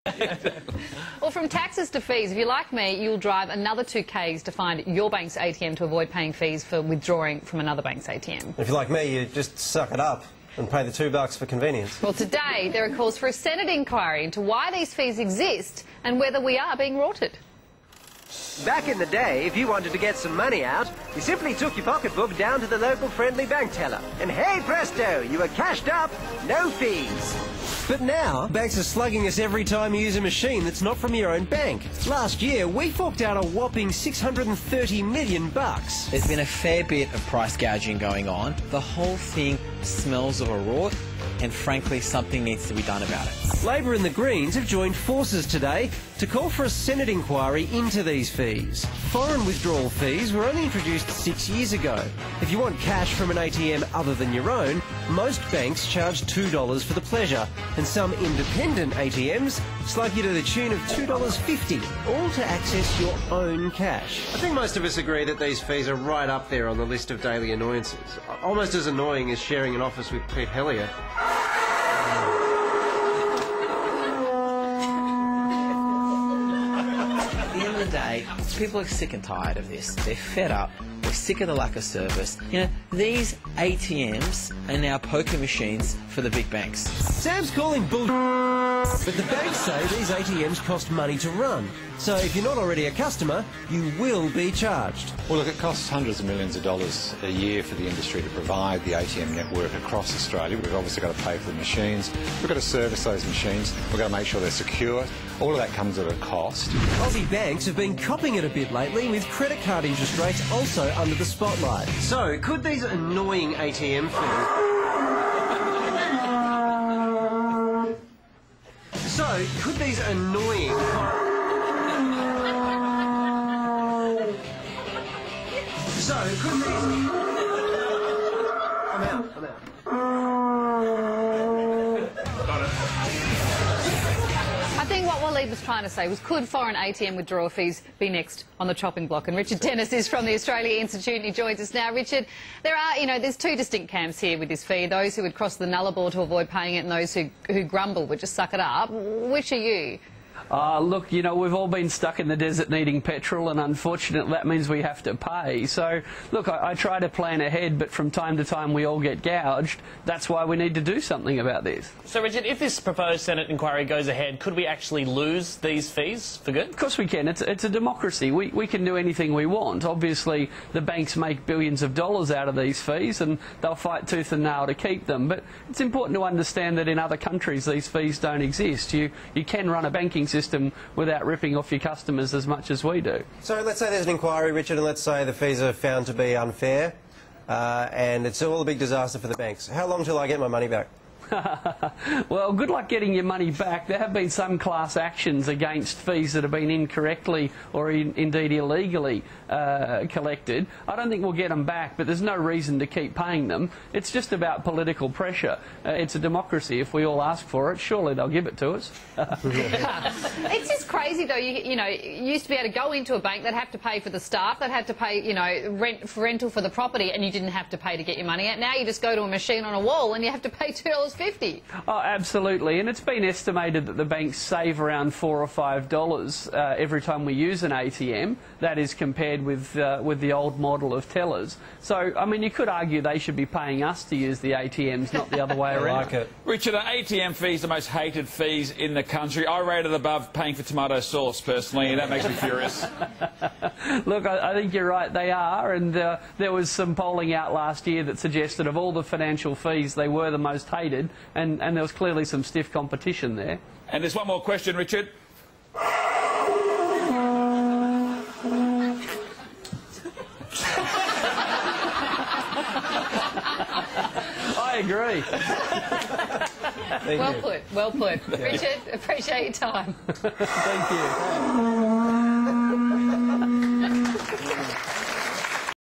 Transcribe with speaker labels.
Speaker 1: Well, from taxes to fees, if you're like me, you'll drive another 2 k's to find your bank's ATM to avoid paying fees for withdrawing from another bank's ATM.
Speaker 2: If you're like me, you just suck it up and pay the $2 for convenience.
Speaker 1: Well, today there are calls for a Senate inquiry into why these fees exist and whether we are being rorted.
Speaker 3: Back in the day, if you wanted to get some money out, you simply took your pocketbook down to the local friendly bank teller. And hey presto, you were cashed up, no fees.
Speaker 2: But now, banks are slugging us every time you use a machine that's not from your own bank. Last year, we forked out a whopping $630 million.
Speaker 4: There's been a fair bit of price gouging going on. The whole thing smells of a rort, and frankly, something needs to be done about it.
Speaker 2: Labor and the Greens have joined forces today to call for a Senate inquiry into these fees. Foreign withdrawal fees were only introduced 6 years ago. If you want cash from an ATM other than your own, most banks charge $2 for the pleasure, and some independent ATMs slug you to the tune of $2.50, all to access your own cash. I think most of us agree that these fees are right up there on the list of daily annoyances. Almost as annoying as sharing an office with Pete Hellier.
Speaker 4: At the end of the day, people are sick and tired of this. They're fed up. They're sick of the lack of service. You know, these ATMs are now poker machines for the big banks.
Speaker 2: Sam's calling bull, but the banks say these ATMs cost money to run. So if you're not already a customer, you will be charged.
Speaker 5: Well, look, it costs hundreds of millions of dollars a year for the industry to provide the ATM network across Australia. We've obviously got to pay for the machines. We've got to service those machines. We've got to make sure they're secure. All of that comes at a cost.
Speaker 2: Aussie banks have been copping it a bit lately, with credit card interest rates also under the spotlight. So, could these annoying ATM fees... So, could these annoying... So, could these... I'm out.
Speaker 1: I think what Waleed was trying to say was, could foreign ATM withdrawal fees be next on the chopping block? And Richard Dennis is from the Australia Institute and he joins us now. Richard, there's 2 distinct camps here with this fee, those who would cross the nullarbor to avoid paying it and those who grumble would just suck it up. Which are you?
Speaker 6: Look, we've all been stuck in the desert needing petrol, and unfortunately that means we have to pay. So, look, I try to plan ahead, but from time to time we all get gouged. That's why we need to do something about this.
Speaker 7: So, Richard, if this proposed Senate inquiry goes ahead, could we actually lose these fees for good?
Speaker 6: Of course we can. It's a democracy. We can do anything we want. Obviously, the banks make billions of dollars out of these fees, and they'll fight tooth and nail to keep them. But it's important to understand that in other countries these fees don't exist. You can run a banking system without ripping off your customers as much as we do. So
Speaker 2: let's say there's an inquiry, Richard, and let's say the fees are found to be unfair, and it's all a big disaster for the banks. How long till I get my money back?
Speaker 6: Well, good luck getting your money back. There have been some class actions against fees that have been incorrectly or indeed illegally collected. I don't think we'll get them back, but there's no reason to keep paying them. It's just about political pressure. It's a democracy. If we all ask for it, surely they'll give it to us.
Speaker 1: It's just crazy, though. You used to be able to go into a bank, they'd have to pay for the staff, they'd have to pay, rental for the property, and you didn't have to pay to get your money out. Now you just go to a machine on a wall and you have to pay $2.50.
Speaker 6: Oh, absolutely, and it's been estimated that the banks save around $4 or $5 every time we use an ATM. That is compared with the old model of tellers. So, I mean, you could argue they should be paying us to use the ATMs, not the other way around.
Speaker 2: I like it.
Speaker 8: Richard, are ATM fees the most hated fees in the country? I rate it above paying for tomato sauce, personally, and that makes me furious.
Speaker 6: Look, I think you're right, they are, and there was some polling out last year that suggested of all the financial fees, they were the most hated. And there was clearly some stiff competition there.
Speaker 8: And there's one more question, Richard.
Speaker 6: I agree.
Speaker 1: Well put. Richard, appreciate your time.
Speaker 6: Thank you.